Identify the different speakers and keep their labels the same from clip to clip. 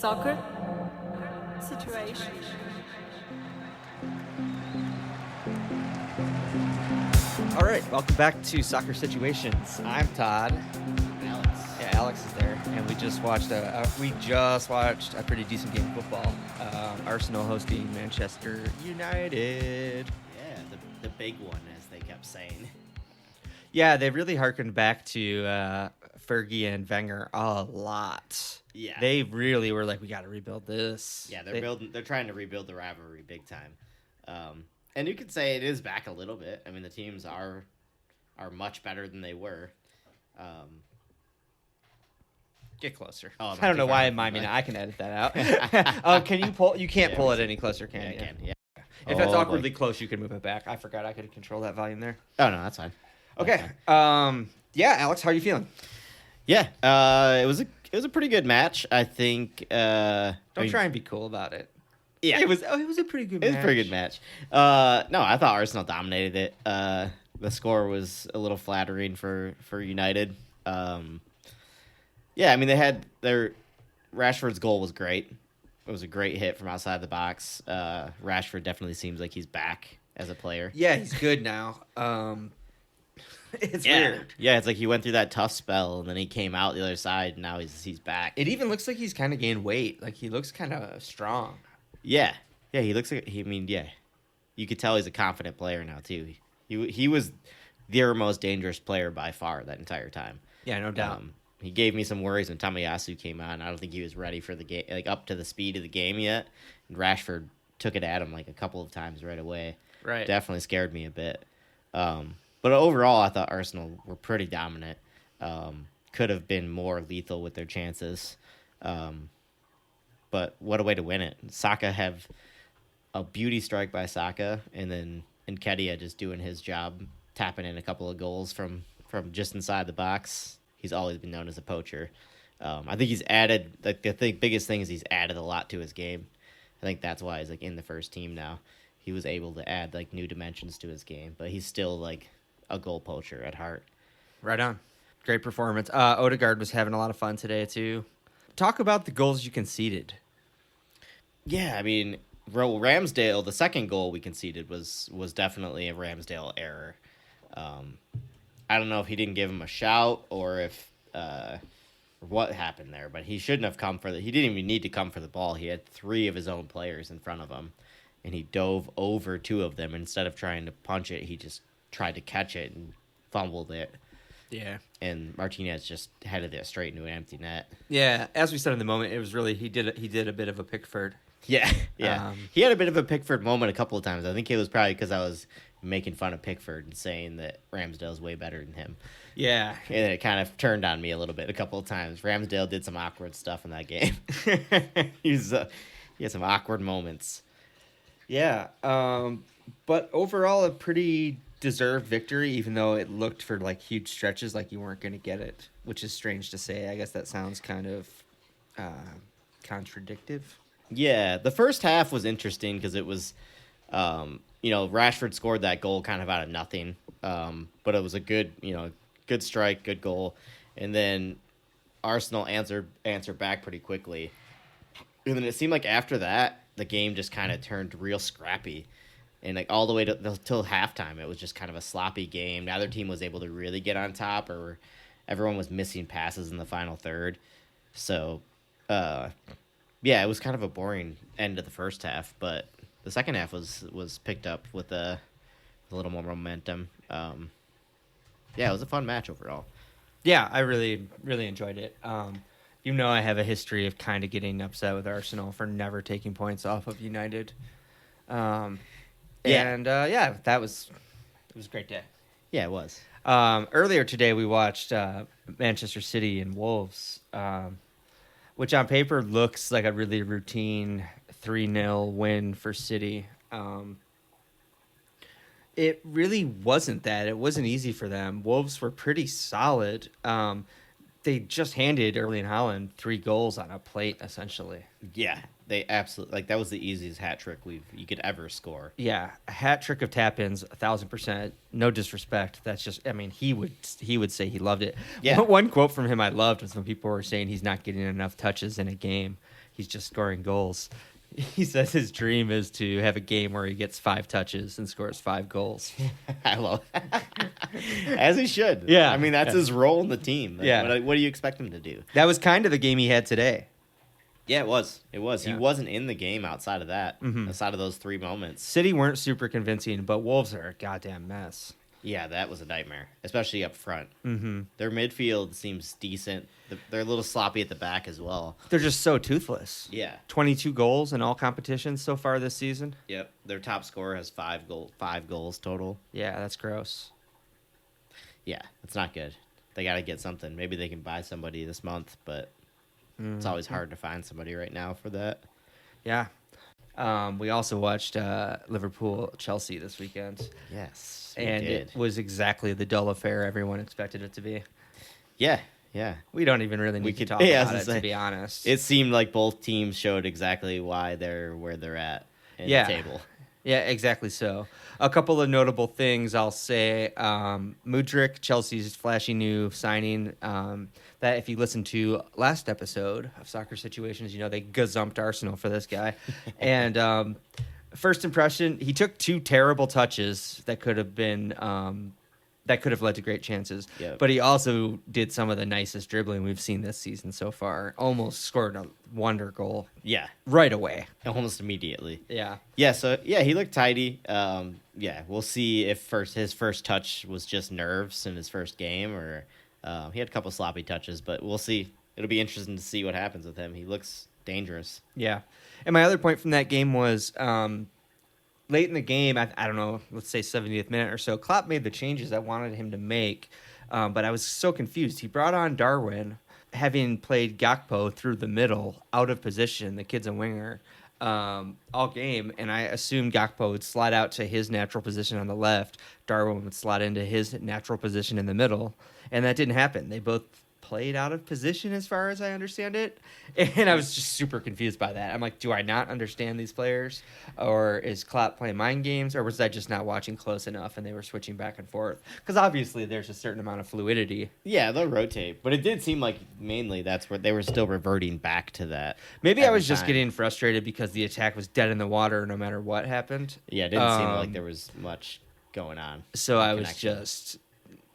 Speaker 1: Soccer situation.
Speaker 2: All right, welcome back to Soccer Situations. I'm Todd.
Speaker 3: Alex.
Speaker 2: Yeah, Alex is there, and we just watched a pretty decent game of football. Arsenal hosting Manchester United.
Speaker 3: Yeah, the big one, as they kept saying.
Speaker 2: Yeah, they really harkened back to Fergie and Wenger a lot.
Speaker 3: Yeah.
Speaker 2: They really were like, we got to rebuild this.
Speaker 3: Yeah, they're trying to rebuild the rivalry big time. And you could say it is back a little bit. I mean, the teams are much better than they were.
Speaker 2: Get closer.
Speaker 3: Oh,
Speaker 2: I don't know why I'm miming it. I can edit that out. Can you pull? You can't pull it any closer, can you?
Speaker 3: I can. Yeah.
Speaker 2: If it's awkwardly close, you can move it back. I forgot I could control that volume there.
Speaker 3: Oh no, that's fine.
Speaker 2: Okay. Yeah, Alex, how are you feeling?
Speaker 3: Yeah. It was a pretty good match. I think.
Speaker 2: Don't try and be cool about it.
Speaker 3: Yeah.
Speaker 2: It was a pretty good match.
Speaker 3: It was a pretty good match. No, I thought Arsenal dominated it. The score was a little flattering for United. Yeah, I mean, they had Rashford's goal was great. It was a great hit from outside the box. Rashford definitely seems like he's back as a player.
Speaker 2: Yeah, he's good now. It's weird.
Speaker 3: Yeah, it's like he went through that tough spell, and then he came out the other side, and now he's back.
Speaker 2: It even looks like he's kind of gained weight. Like, he looks kind of strong.
Speaker 3: Yeah, he looks like. You could tell he's a confident player now too. He was their most dangerous player by far that entire time.
Speaker 2: Yeah, no doubt.
Speaker 3: He gave me some worries when Tomiyasu came on. I don't think he was ready for the game, like up to the speed of the game yet. And Rashford took it at him like a couple of times right away.
Speaker 2: Right.
Speaker 3: Definitely scared me a bit. But overall, I thought Arsenal were pretty dominant. Could have been more lethal with their chances. But what a way to win it. Saka have a beauty strike by Saka, and then Nketiah just doing his job, tapping in a couple of goals from just inside the box. He's always been known as a poacher. I think he's added, like, the biggest thing is he's added a lot to his game. I think that's why he's like in the first team now. He was able to add like new dimensions to his game, but he's still like a goal poacher at heart.
Speaker 2: Right on. Great performance. Odegaard was having a lot of fun today too. Talk about the goals you conceded.
Speaker 3: Yeah, I mean, Ramsdale, the second goal we conceded was definitely a Ramsdale error. I don't know if he didn't give him a shout or if what happened there, but he shouldn't have come for he didn't even need to come for the ball. He had three of his own players in front of him, and he dove over two of them. Instead of trying to punch it, he just tried to catch it and fumbled it.
Speaker 2: Yeah.
Speaker 3: And Martinez just headed it straight into an empty net.
Speaker 2: Yeah, as we said in the moment, it was really he did a bit of a Pickford.
Speaker 3: Yeah. He had a bit of a Pickford moment a couple of times. I think it was probably because I was making fun of Pickford and saying that Ramsdale's way better than him.
Speaker 2: Yeah.
Speaker 3: And it kind of turned on me a little bit a couple of times. Ramsdale did some awkward stuff in that game. He had some awkward moments.
Speaker 2: Yeah. But overall, a pretty deserved victory, even though it looked for like huge stretches like you weren't going to get it, which is strange to say. I guess that sounds kind of contradictive.
Speaker 3: Yeah, the first half was interesting because it was, Rashford scored that goal kind of out of nothing, but it was a good strike, good goal, and then Arsenal answered back pretty quickly, and then it seemed like after that the game just kind of turned real scrappy, and like all the way till halftime it was just kind of a sloppy game. Neither team was able to really get on top, or everyone was missing passes in the final third, so. Yeah, it was kind of a boring end of the first half, but the second half was picked up with a little more momentum. Yeah, it was a fun match overall.
Speaker 2: Yeah, I really, really enjoyed it. I have a history of kind of getting upset with Arsenal for never taking points off of United. It was a great day.
Speaker 3: Yeah, it was.
Speaker 2: Earlier today, we watched Manchester City and Wolves, which on paper looks like a really routine 3-0 win for City. It really wasn't that. It wasn't easy for them. Wolves were pretty solid. they just handed Erling Haaland 3 goals on a plate, essentially.
Speaker 3: Yeah, they absolutely that was the easiest hat trick you could ever score.
Speaker 2: Yeah, a hat trick of tap-ins, 1,000%. No disrespect. That's just, I mean, he would say he loved it.
Speaker 3: Yeah.
Speaker 2: One quote from him I loved was when people were saying he's not getting enough touches in a game. He's just scoring goals. He says his dream is to have a game where he gets 5 touches and scores 5 goals.
Speaker 3: I love that. As he should.
Speaker 2: Yeah.
Speaker 3: I mean, that's his role in the team.
Speaker 2: Yeah.
Speaker 3: What do you expect him to do?
Speaker 2: That was kind of the game he had today.
Speaker 3: Yeah, it was. It was.
Speaker 2: Yeah.
Speaker 3: He wasn't in the game outside of that.
Speaker 2: Mhm.
Speaker 3: Outside of those 3 moments.
Speaker 2: City weren't super convincing, but Wolves are a goddamn mess.
Speaker 3: Yeah, that was a nightmare, especially up front.
Speaker 2: Mm-hmm.
Speaker 3: Their midfield seems decent. They're a little sloppy at the back as well.
Speaker 2: They're just so toothless.
Speaker 3: Yeah.
Speaker 2: 22 goals in all competitions so far this season.
Speaker 3: Yep. Their top scorer has 5 goals total.
Speaker 2: Yeah, that's gross.
Speaker 3: Yeah, it's not good. They got to get something. Maybe they can buy somebody this month, but it's always hard to find somebody right now for that.
Speaker 2: Yeah. We also watched Liverpool-Chelsea this weekend.
Speaker 3: Yes,
Speaker 2: And it was exactly the dull affair everyone expected it to be.
Speaker 3: Yeah, yeah.
Speaker 2: We don't even really need to talk
Speaker 3: yeah,
Speaker 2: about it, to be honest.
Speaker 3: It seemed like both teams showed exactly why they're where they're at in the table.
Speaker 2: Yeah, exactly so. A couple of notable things I'll say. Mudryk, Chelsea's flashy new signing, that if you listen to last episode of Soccer Situations, you know they gazumped Arsenal for this guy. And first impression, he took 2 terrible touches that could have been that could have led to great chances.
Speaker 3: Yep.
Speaker 2: But he also did some of the nicest dribbling we've seen this season so far. Almost scored a wonder goal.
Speaker 3: Yeah.
Speaker 2: Right away.
Speaker 3: Almost immediately.
Speaker 2: Yeah.
Speaker 3: Yeah, so, he looked tidy. Yeah, we'll see if his first touch was just nerves in his first game, or he had a couple sloppy touches, but we'll see. It'll be interesting to see what happens with him. He looks dangerous.
Speaker 2: Yeah. And my other point from that game was late in the game, I don't know, let's say 70th minute or so, Klopp made the changes I wanted him to make, but I was so confused. He brought on Darwin, having played Gakpo through the middle, out of position, the kid's a winger, all game, and I assumed Gakpo would slide out to his natural position on the left, Darwin would slide into his natural position in the middle, and that didn't happen. They both played out of position as far as I understand it, and I was just super confused by that. I'm like, do I not understand these players, or is Klopp playing mind games, or was I just not watching close enough and they were switching back and forth? Because obviously there's a certain amount of fluidity.
Speaker 3: Yeah, they'll rotate, but it did seem like mainly that's where they were still reverting back to that.
Speaker 2: Maybe I was just getting frustrated because the attack was dead in the water no matter what happened.
Speaker 3: Yeah, it didn't seem like there was much going on.
Speaker 2: So I was just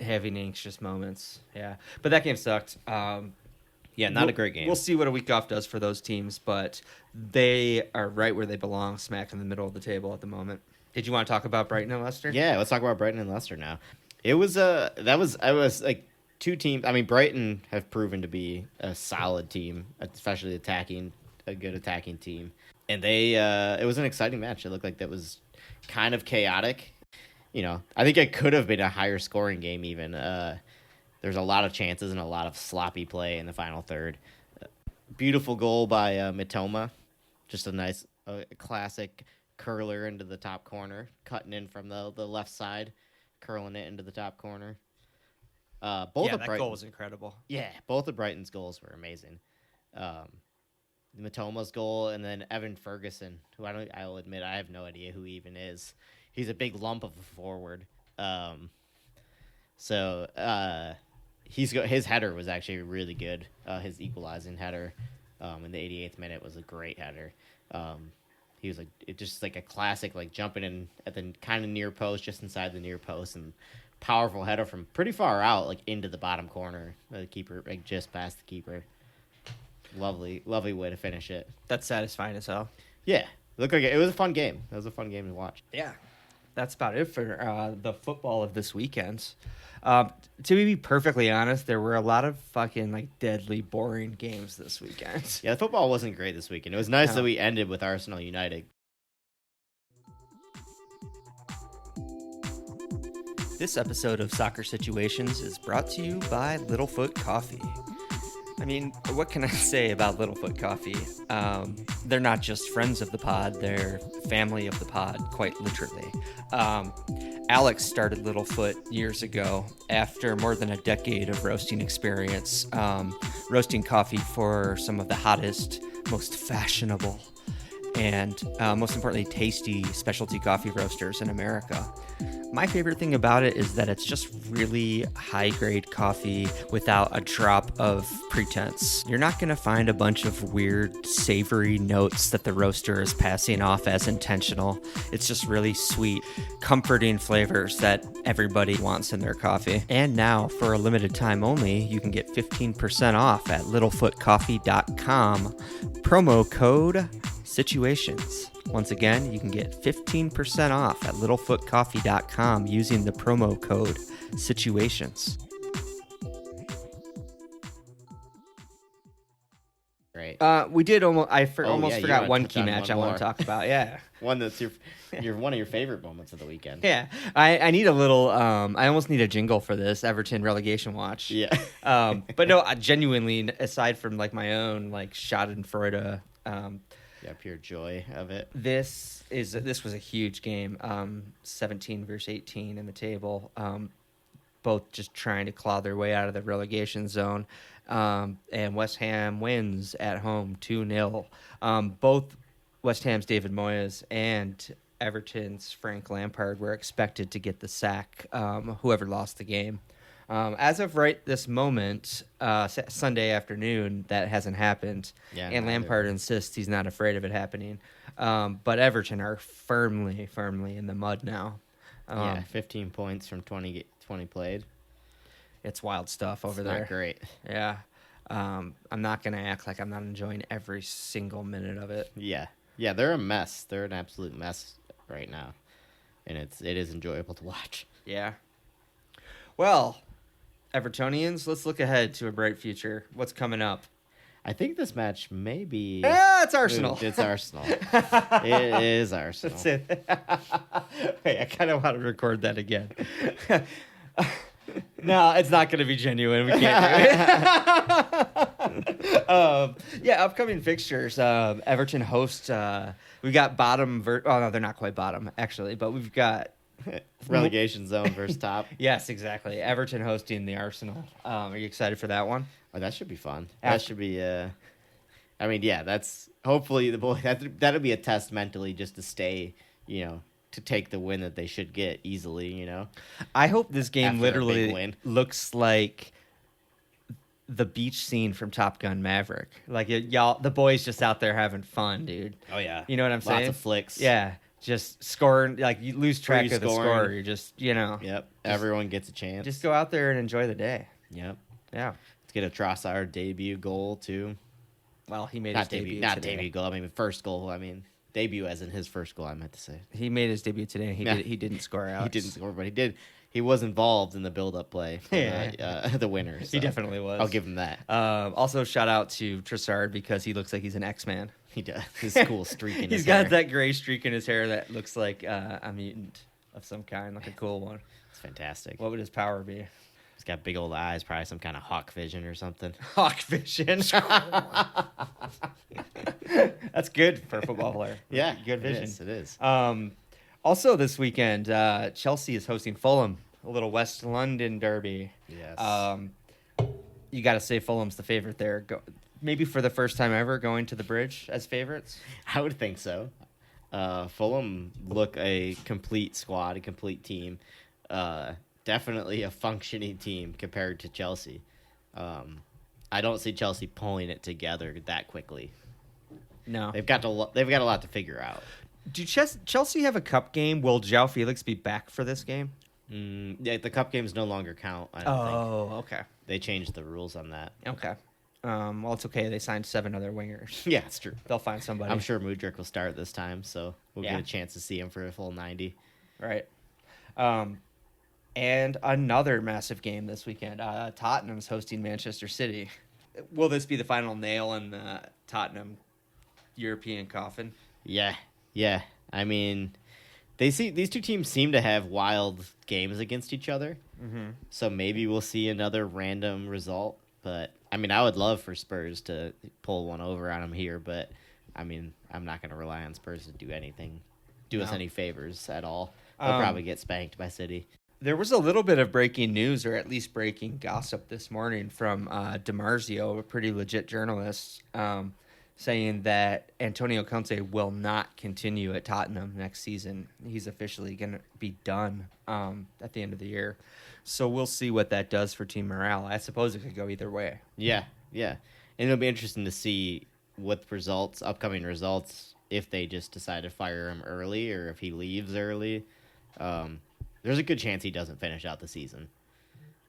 Speaker 2: having anxious moments. Yeah, but that game sucked.
Speaker 3: Yeah, not a great game.
Speaker 2: We'll see what a week off does for those teams, but they are right where they belong, smack in the middle of the table at the moment. Did you want to talk about Brighton and Leicester?
Speaker 3: Yeah, let's talk about Brighton and Leicester now. It was I was like 2 teams. I mean, Brighton have proven to be a solid team, especially a good attacking team. And it was an exciting match. It looked like that was kind of chaotic. You know, I think it could have been a higher scoring game even. There's a lot of chances and a lot of sloppy play in the final third. Beautiful goal by Mitoma. Just a nice classic curler into the top corner, cutting in from the left side, curling it into the top corner. That
Speaker 2: goal was incredible.
Speaker 3: Yeah, both of Brighton's goals were amazing. Mitoma's goal, and then Evan Ferguson, who I'll admit I have no idea who he even is. He's a big lump of a forward. His header was actually really good. His equalizing header in the 88th minute was a great header. He was just like a classic, like jumping in at the kind of near post, just inside the near post, and powerful header from pretty far out, like into the bottom corner. The keeper, like just past the keeper. Lovely way to finish it.
Speaker 2: That's satisfying as hell.
Speaker 3: Yeah, looked like it was a fun game. It was a fun game to watch.
Speaker 2: Yeah, that's about it for the football of this weekend. To be perfectly honest, there were a lot of fucking like deadly boring games this weekend.
Speaker 3: Yeah, the football wasn't great this weekend. It was nice that we ended with Arsenal United.
Speaker 2: This episode of Soccer Situations is brought to you by Littlefoot Coffee. I mean, what can I say about Littlefoot Coffee? They're not just friends of the pod, they're family of the pod, quite literally. Alex started Littlefoot years ago after more than a decade of roasting experience, roasting coffee for some of the hottest, most fashionable, and most importantly, tasty specialty coffee roasters in America. My favorite thing about it is that it's just really high-grade coffee without a drop of pretense. You're not going to find a bunch of weird, savory notes that the roaster is passing off as intentional. It's just really sweet, comforting flavors that everybody wants in their coffee. And now, for a limited time only, you can get 15% off at littlefootcoffee.com. Promo code SITUATIONS. Once again, you can get 15% off at littlefootcoffee.com using the promo code SITUATIONS.
Speaker 3: Right.
Speaker 2: We did almost. I
Speaker 3: you
Speaker 2: almost forgot
Speaker 3: wanna
Speaker 2: one
Speaker 3: touch
Speaker 2: key
Speaker 3: on
Speaker 2: match
Speaker 3: one
Speaker 2: I want
Speaker 3: more.
Speaker 2: to talk about. Yeah.
Speaker 3: One that's your one of your favorite moments of the weekend.
Speaker 2: Yeah. I need a little. I almost need a jingle for this Everton relegation watch.
Speaker 3: Yeah.
Speaker 2: But no, genuinely, aside from like my own like Schadenfreude,
Speaker 3: Yeah, pure joy of it.
Speaker 2: this was a huge game. 17 versus 18 in the table. Both just trying to claw their way out of the relegation zone. And West Ham wins at home 2-0. Both West Ham's David Moyes and Everton's Frank Lampard were expected to get the sack, whoever lost the game. As of right this moment, Sunday afternoon, that hasn't happened.
Speaker 3: Yeah,
Speaker 2: and
Speaker 3: neither.
Speaker 2: Lampard insists he's not afraid of it happening. But Everton are firmly in the mud now.
Speaker 3: Yeah, 15 points from 20 played.
Speaker 2: It's wild stuff over
Speaker 3: It's
Speaker 2: there.
Speaker 3: not great.
Speaker 2: Yeah. I'm not going to act like I'm not enjoying every single minute of it.
Speaker 3: Yeah. Yeah, they're a mess. They're an absolute mess right now. And it is enjoyable to watch.
Speaker 2: Yeah. Well, Evertonians, let's look ahead to a bright future. What's coming up?
Speaker 3: I think this match may be...
Speaker 2: Yeah, it's Arsenal.
Speaker 3: It's Arsenal. It is Arsenal.
Speaker 2: That's it. Wait, I kind of want to record that again. No, it's not going to be genuine. We can't do it. Yeah, upcoming fixtures. Everton hosts. We got bottom. Oh no, they're not quite bottom actually, but we've got
Speaker 3: Relegation zone versus top.
Speaker 2: Yes, exactly. Everton hosting the Arsenal. Are you excited for that one?
Speaker 3: Oh, that should be fun.
Speaker 2: Yeah.
Speaker 3: That should be. I mean, yeah. That's hopefully the boy. That'll be a test mentally just to stay. To take the win that they should get easily.
Speaker 2: I hope this game
Speaker 3: After a big
Speaker 2: literally
Speaker 3: win.
Speaker 2: looks like the beach scene from Top Gun Maverick. Like y'all, the boys just out there having fun, dude.
Speaker 3: Oh yeah.
Speaker 2: You know what I'm saying?
Speaker 3: Lots of flicks.
Speaker 2: Yeah, just scoring. Like you lose track
Speaker 3: Free
Speaker 2: of the
Speaker 3: scoring.
Speaker 2: score. You just
Speaker 3: Yep. Everyone gets a chance.
Speaker 2: just go out there and enjoy the day.
Speaker 3: Yep.
Speaker 2: Yeah.
Speaker 3: Let's get a Trossard debut goal too.
Speaker 2: Well, he made
Speaker 3: Not
Speaker 2: his debut.
Speaker 3: Not
Speaker 2: today.
Speaker 3: debut goal. I mean, first goal. I mean, debut as in his first goal. I meant to say.
Speaker 2: He made his debut today.
Speaker 3: Yeah.
Speaker 2: He didn't score out.
Speaker 3: He didn't score, but he did. He was involved in the build-up play. For the winner.
Speaker 2: He
Speaker 3: so
Speaker 2: definitely was.
Speaker 3: I'll give him that.
Speaker 2: Also, shout out to Trossard because he looks like he's an X-Man.
Speaker 3: He does. His cool streak in his
Speaker 2: He's got
Speaker 3: hair.
Speaker 2: that gray streak in his hair that looks like a mutant of some kind, like a cool one.
Speaker 3: It's fantastic.
Speaker 2: What would his power be?
Speaker 3: He's got big old eyes, probably some kind of hawk vision or something.
Speaker 2: Hawk vision. That's good for a football player.
Speaker 3: Yeah,
Speaker 2: good vision.
Speaker 3: It is.
Speaker 2: Also, this weekend, Chelsea is hosting Fulham, a little West London derby.
Speaker 3: Yes.
Speaker 2: You got to say Fulham's the favorite there. Maybe for the first time ever going to the Bridge as favorites.
Speaker 3: I would think so. Fulham look a complete squad, a complete team. Definitely a functioning team compared to Chelsea. I don't see Chelsea pulling it together that quickly.
Speaker 2: No.
Speaker 3: They've got a lot to figure out.
Speaker 2: Do Chelsea have a cup game? Will João Felix be back for this game?
Speaker 3: Yeah, the cup games no longer count. I don't think
Speaker 2: Oh, okay.
Speaker 3: they changed the rules on that.
Speaker 2: Okay. Well, it's okay. They signed 7 other wingers.
Speaker 3: Yeah, it's true.
Speaker 2: They'll find somebody.
Speaker 3: I'm sure Mudryk will start this time, so we'll
Speaker 2: Yeah.
Speaker 3: get a chance to see him for a full 90.
Speaker 2: Right. And another massive game this weekend. Tottenham's hosting Manchester City. Will this be the final nail in the Tottenham European coffin?
Speaker 3: Yeah. I mean, these two teams seem to have wild games against each other.
Speaker 2: Mm-hmm.
Speaker 3: So maybe we'll see another random result. But I mean, I would love for Spurs to pull one over on them here. But I mean, I'm not going to rely on Spurs to do anything, us
Speaker 2: No.
Speaker 3: any favors at all. They'll probably get spanked by City.
Speaker 2: There was a little bit of breaking news, or at least breaking gossip this morning from DiMarzio, a pretty legit journalist, saying that Antonio Conte will not continue at Tottenham next season. He's officially going to be done at the end of the year. So we'll see what that does for team morale. I suppose it could go either way.
Speaker 3: Yeah. And it'll be interesting to see what upcoming results, if they just decide to fire him early or if he leaves early. There's a good chance he doesn't finish out the season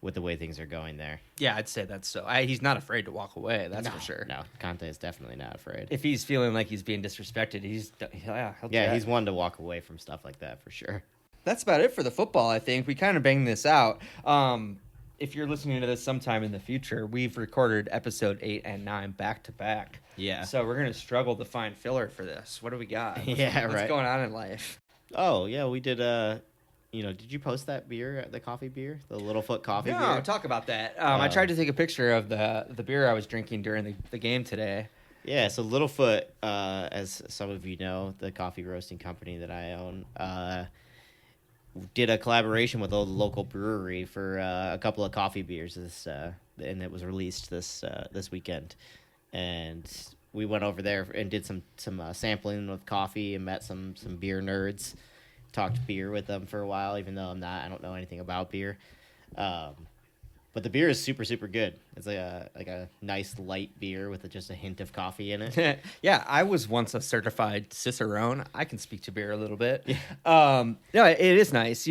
Speaker 3: with the way things are going there.
Speaker 2: Yeah, I'd say that's so. He's not afraid to walk away, that's for sure.
Speaker 3: No, Conte is definitely not afraid.
Speaker 2: If he's feeling like he's being disrespected, he's
Speaker 3: one to walk away from stuff like that for sure.
Speaker 2: That's about it for the football, I think. We kind of banged this out. If you're listening to this sometime in the future, we've recorded episode 8 and 9 back to back.
Speaker 3: Yeah.
Speaker 2: So we're going to struggle to find filler for this. What do we got? What's going on in life?
Speaker 3: Oh, yeah, we did did you post that beer, the coffee beer, the Littlefoot coffee beer?
Speaker 2: No, talk about that. I tried to take a picture of the beer I was drinking during the game today.
Speaker 3: Yeah, so Littlefoot, as some of you know, the coffee roasting company that I own, did a collaboration with a local brewery for a couple of coffee beers, and it was released this weekend. And we went over there and did some sampling of coffee and met some beer nerds. Talked beer with them for a while, even though I don't know anything about beer. But the beer is super, super good. It's like a nice light beer with just a hint of coffee in it.
Speaker 2: Yeah, I was once a certified Cicerone. I can speak to beer a little bit. Yeah. No, it is nice.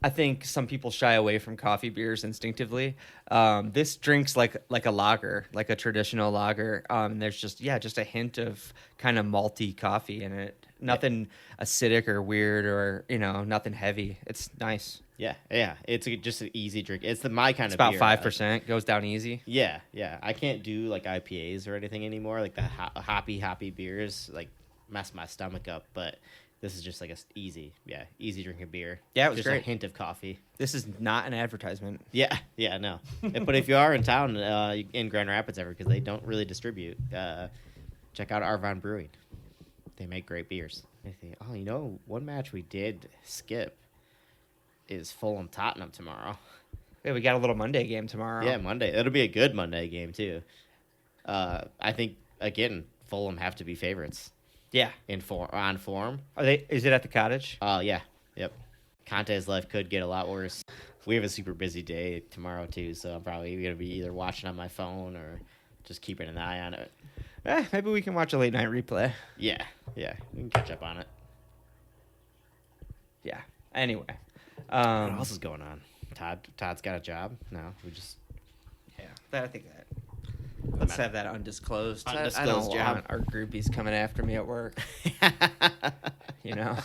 Speaker 2: I think some people shy away from coffee beers instinctively. This drinks like a lager, like a traditional lager. There's just a hint of kind of malty coffee in it. Nothing acidic or weird or, nothing heavy. It's nice.
Speaker 3: Yeah. It's just an easy drink. It's my kind of
Speaker 2: beer.
Speaker 3: It's
Speaker 2: about 5%. Goes down easy.
Speaker 3: Yeah. I can't do like IPAs or anything anymore. Like the hoppy beers like mess my stomach up. But this is just like easy drinking beer.
Speaker 2: Yeah, it was
Speaker 3: just
Speaker 2: great.
Speaker 3: A hint of coffee.
Speaker 2: This is not an advertisement.
Speaker 3: Yeah, no. But if you are in town in Grand Rapids ever, because they don't really distribute, check out Arvon Brewing. They make great beers. One match we did skip is Fulham Tottenham tomorrow.
Speaker 2: Yeah, we got a little Monday game tomorrow.
Speaker 3: Yeah, Monday. It'll be a good Monday game too. I think again, Fulham have to be favorites.
Speaker 2: Yeah,
Speaker 3: on form.
Speaker 2: Are they? Is it at the Cottage?
Speaker 3: Yeah, yep. Conte's life could get a lot worse. We have a super busy day tomorrow too, so I'm probably gonna be either watching on my phone or just keeping an eye on it.
Speaker 2: Maybe we can watch a late night replay.
Speaker 3: Yeah, we can catch up on it.
Speaker 2: Yeah. Anyway,
Speaker 3: what else is going on? Todd's got a job. No, we just.
Speaker 2: Yeah, I think that. Let's have that undisclosed. I don't
Speaker 3: job.
Speaker 2: want our groupies coming after me at work.
Speaker 3: Yeah.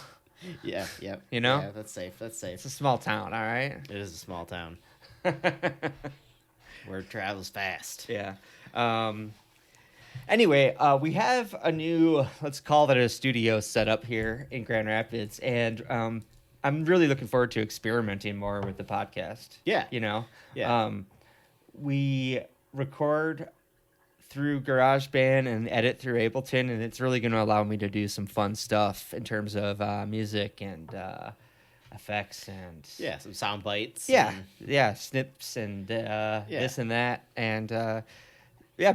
Speaker 3: Yep. Yeah, that's safe.
Speaker 2: It's a small town, all right?
Speaker 3: It is a small town. Where it travels fast.
Speaker 2: Yeah. Anyway, we have a new, let's call it a studio set up here in Grand Rapids, and I'm really looking forward to experimenting more with the podcast.
Speaker 3: Yeah.
Speaker 2: Yeah. We record through GarageBand and edit through Ableton, and it's really going to allow me to do some fun stuff in terms of music and effects and
Speaker 3: some sound bites.
Speaker 2: Snips and this and that, and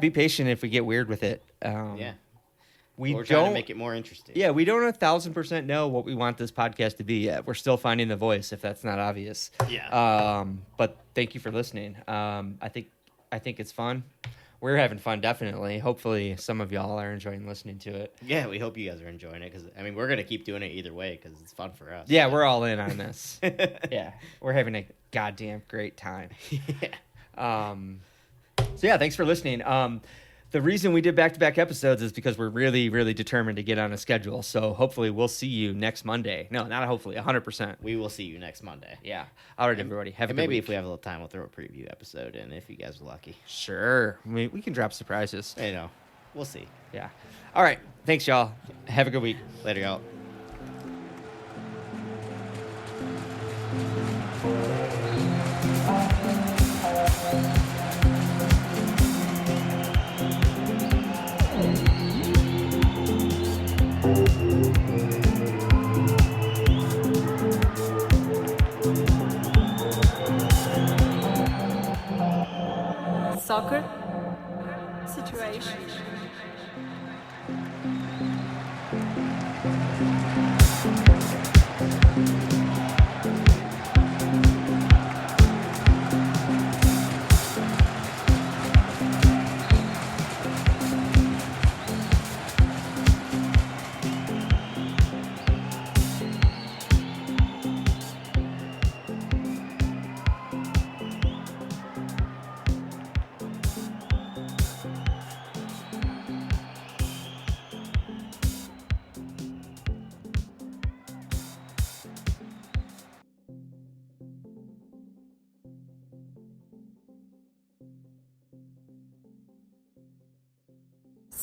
Speaker 2: be patient if we get weird with it.
Speaker 3: We're trying to make it more interesting.
Speaker 2: Yeah, we don't 1,000% know what we want this podcast to be yet. We're still finding the voice, if that's not obvious.
Speaker 3: Yeah.
Speaker 2: But thank you for listening. I think it's fun. We're having fun, definitely. Hopefully, some of y'all are enjoying listening to it.
Speaker 3: Yeah, we hope you guys are enjoying it, because we're gonna keep doing it either way because it's fun for us.
Speaker 2: Yeah, we're all in on this. Yeah, we're having a goddamn great time.
Speaker 3: Yeah.
Speaker 2: Thanks for listening. The reason we did back-to-back episodes is because we're really, really determined to get on a schedule. So hopefully we'll see you next Monday. No, not hopefully, 100%.
Speaker 3: We will see you next Monday.
Speaker 2: Yeah. All right, everybody. Have a good
Speaker 3: maybe
Speaker 2: week.
Speaker 3: If we have a little time, we'll throw a preview episode in if you guys are lucky.
Speaker 2: Sure. We can drop surprises.
Speaker 3: We'll see.
Speaker 2: Yeah. All right. Thanks, y'all. Have a good week.
Speaker 3: Later, y'all.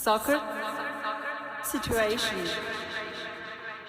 Speaker 1: Soccer situation.